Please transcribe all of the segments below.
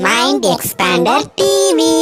Mind expander TV.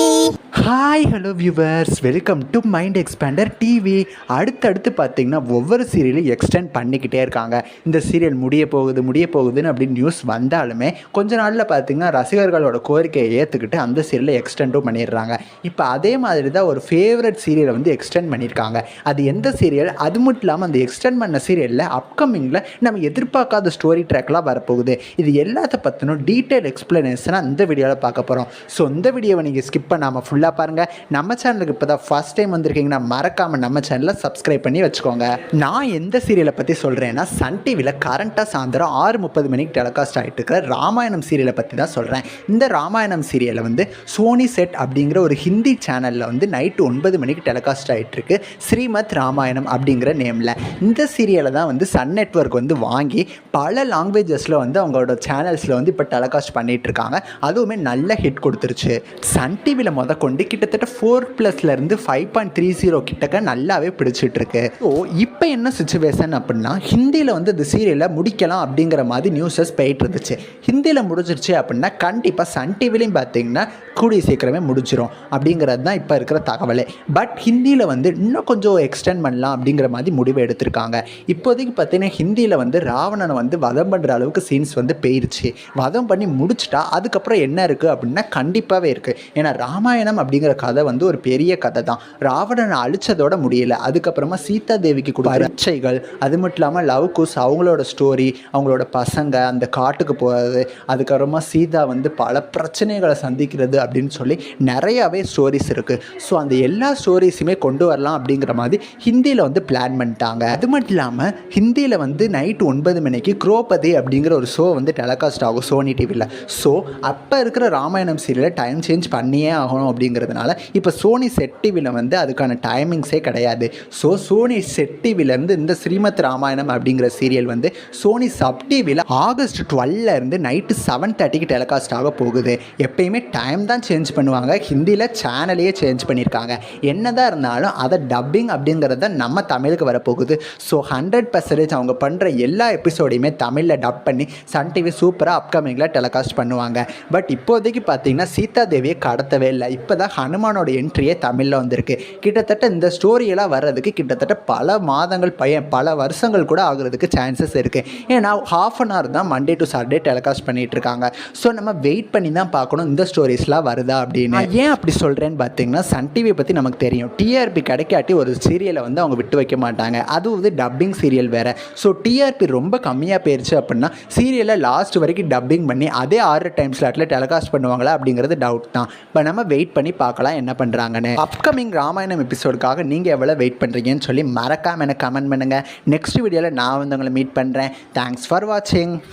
Hi hello viewers, welcome to mind expander TV. அடுத்தடுத்து பார்த்தீங்கன்னா ஒவ்வொரு சீரியலும் extend பண்ணிக்கிட்டே இருக்காங்க. இந்த சீரியல் முடிய போகுதுன்னு அப்படின்னு நியூஸ் வந்தாலுமே கொஞ்ச நாளில் பார்த்தீங்கன்னா ரசிகர்களோட கோரிக்கையை ஏற்றுக்கிட்டு அந்த சீரியலை எக்ஸ்டெண்டும் பண்ணிடுறாங்க. இப்போ அதே மாதிரி தான் ஒரு ஃபேவரட் சீரியலை வந்து எக்ஸ்டெண்ட் பண்ணியிருக்காங்க. அது எந்த சீரியல்? அது மட்டும் இல்லாமல் அந்த எக்ஸ்டெண்ட் பண்ண சீரியலில் அப்கமிங்கில் நம்ம எதிர்பார்க்காத ஸ்டோரி ட்ராக்லாம் வரப்போகுது. இது எல்லாத்த பற்றினும் டீட்டெயில் எக்ஸ்பிளனேஷனாக இந்த வீடியோவில் பார்க்க போகிறோம். ஸோ இந்த வீடியோவை நீங்கள் ஸ்கிப் பண்ணாமல் ஃபுல்லாக பாருங்கள். நம்ம சேனலுக்கு இப்போ தான் ஃபர்ஸ்ட் டைம் வந்திருக்கீங்கன்னா மறக்காமல் நம்ம சேனலை சப்ஸ்கிரைப் பண்ணி வச்சுக்கோங்க. நான் எந்த சீரியலை பற்றி சொல்கிறேன்னா, சன் டிவியில் கரண்ட்டாக சாயந்தரம் 6:30 மணிக்கு டெலிகாஸ்ட் ஆகிட்டு இருக்கிற ராமாயணம் சீரியலை பற்றி தான் சொல்கிறேன். இந்த ராமாயணம் சீரியலை வந்து சோனி செட் அப்படிங்கிற ஒரு ஹிந்தி சேனலில் வந்து நைட்டு 9 மணிக்கு டெலிகாஸ்ட் ஆகிட்டுருக்கு. ஸ்ரீமத் ராமாயணம் அப்படிங்கிற நேமில் இந்த சீரியலை தான் வந்து சன் நெட்வொர்க் வந்து வாங்கி பல லாங்குவேஜஸில் வந்து அவங்களோட சேனல்ஸில் வந்து இப்போ டெலிகாஸ்ட் பண்ணிகிட்ருக்காங்க. அதுவுமே நல்ல ஹிட் கொடுத்துருச்சு. சன் டிவியில் கொண்டு கிட்டத்தட்ட 4+லேருந்து 5.30 கிட்டக்க நல்லாவே பிடிச்சிட்ருக்கு. ஸோ இப்போ என்ன சிச்சுவேஷன் அப்படின்னா, ஹிந்தியில் வந்து இந்த சீரியலை முடிக்கலாம் அப்படிங்கிற மாதிரி நியூஸஸ் போயிட்டு இருந்துச்சு. ஹிந்தியில் முடிஞ்சிருச்சு அப்படின்னா கண்டிப்பாக சன் டிவிலையும் பார்த்தீங்கன்னா கூடிய சீக்கிரமே முடிஞ்சிடும் அப்படிங்கிறது தான் இப்போ இருக்கிற தகவலே. பட் ஹிந்தியில் வந்து இன்னும் கொஞ்சம் எக்ஸ்டெண்ட் பண்ணலாம் அப்படிங்கிற மாதிரி முடிவு எடுத்திருக்காங்க. இப்போதைக்கு பார்த்தீங்கன்னா ஹிந்தியில் வந்து ராவணனை வந்து வதம் பண்ணுற அளவுக்கு சீன்ஸ் வந்து போயிருச்சு. வதம் பண்ணி முடிச்சுட்டா அதுக்கப்புறம் என்ன இருக்குது அப்படின்னா கண்டிப்பாகவே இருக்குது. ஏன்னா ராமாயணம் அப்படிங்கிற கதை வந்து ஒரு பெரிய கதை தான். ராவணனை அழிச்சதோட முடியலை. அதுக்கப்புறமா சீதா தேவிக்கு கொடுத்த பரீட்சைகள், அது மட்டும் இல்லாமல் லவ் குஷ் அவங்களோட ஸ்டோரி, அவங்களோட பசங்க அந்த காட்டுக்கு போகிறது, அதுக்கப்புறமா சீதா வந்து பல பிரச்சனைகளை சந்திக்கிறது அப்படின்னு சொல்லி நிறையாவே ஸ்டோரிஸ் இருக்குது. ஸோ அந்த எல்லா ஸ்டோரிஸுமே கொண்டு வரலாம் அப்படிங்கிற மாதிரி ஹிந்தியில் வந்து பிளான் பண்ணிட்டாங்க. அது மட்டும் இல்லாமல் ஹிந்தியில் வந்து நைட்டு 9 மணிக்கு குரோபதி அப்படிங்கிற ஒரு ஷோ வந்து டெலிகாஸ்ட் ஆகும் சோனி டிவியில். ஸோ அப்போ இருக்கிற ராமாயணம் சீரியலை டைம் சேஞ்ச் பண்ணியே ஆகணும் அப்படிங்கிறதுனால இப்போ சோனி செட் டிவியில் வந்து அதுக்கான டைமிங்ஸே கிடையாது. ஸோ சோனி செட் டிவிலேருந்து இந்த ஸ்ரீமத் ராமாயணம் அப்படிங்கிற சீரியல் வந்து சோனி சப் டிவியில் ஆகஸ்ட் 12 நைட்டு 7:30க்கு டெலிகாஸ்ட் ஆக போகுது. எப்பயுமே டைம் தான் சேஞ்ச் பண்ணுவாங்க. ஹிந்தியில் சேனலையே சேஞ்ச் பண்ணியிருக்காங்க. என்னதான் இருந்தாலும் அதை டப்பிங் அப்படிங்கிறத நம்ம தமிழுக்கு வரப்போகுது. ஸோ 100% அவங்க பண்ணுற எல்லா எபிசோடையுமே தமிழில் டப் பண்ணி சன் டிவி சூப்பராக அப்கமிங்கில் டெலிகாஸ்ட் பண்ணுவாங்க. பட் இப்போதைக்கு பார்த்தீங்கன்னா சீதா தேவியை கடத்தவே இல்லை. இப்போ தான் ஹனுமானோட என்ட்ரியே தமிழில் வந்திருக்கு. கிட்டத்தட்ட இந்த ஸ்டோரியெல்லாம் வர்றதுக்கு கிட்டத்தட்ட பல மாதங்கள் பல வருஷங்கள் கூட ஆகுறதுக்கு சான்சஸ் இருக்குது. ஏன்னா ½ அன் ஹவர் தான் மண்டே டு சாட்டர்டே டெலிகாஸ்ட் பண்ணிகிட்டு இருக்காங்க. ஸோ நம்ம வெயிட் பண்ணி தான் பார்க்கணும் இந்த ஸ்டோரிஸ்லாம் வருதா அப்படின்னு. ஏன் அப்படி சொல்கிறேன்னு பார்த்தீங்கன்னா, சன் டிவியை பற்றி நமக்கு தெரியும். டிஆர்பி கிடைக்காட்டி ஒரு சீரியலை வந்து அவங்க விட்டு வைக்க மாட்டாங்க. அதுவும் வந்து டப்பிங் சீரியல் வேறு. ஸோ டிஆர்பி ரொம்ப கம்மியாக போயிடுச்சு அப்படின்னா சீரியலை லாஸ்ட் வரைக்கும் டப்பிங் பண்ணி அதே 6 டைம் ஸ்லாட்டில் டெலிகாஸ்ட் பண்ணுவாங்களா அப்படிங்கிறது டவுட் தான். இப்போ நம்ம வெயிட் பண்ணி பார்க்கலாம் என்ன பண்ணுறாங்கன்னு. அப்கமிங் ராமாயணம் எபிசோடுக்காக நீங்கள் எவ்வளோ வெயிட் பண்ணுறீங்கன்னு சொல்லி மறக்காமல் எனக்கு கமெண்ட் பண்ணுங்கள். நெக்ஸ்ட் வீடியோவில் நான் வந்து உங்களை மீட் பண்ணுறேன். தேங்க்ஸ் ஃபார் வாட்சிங்.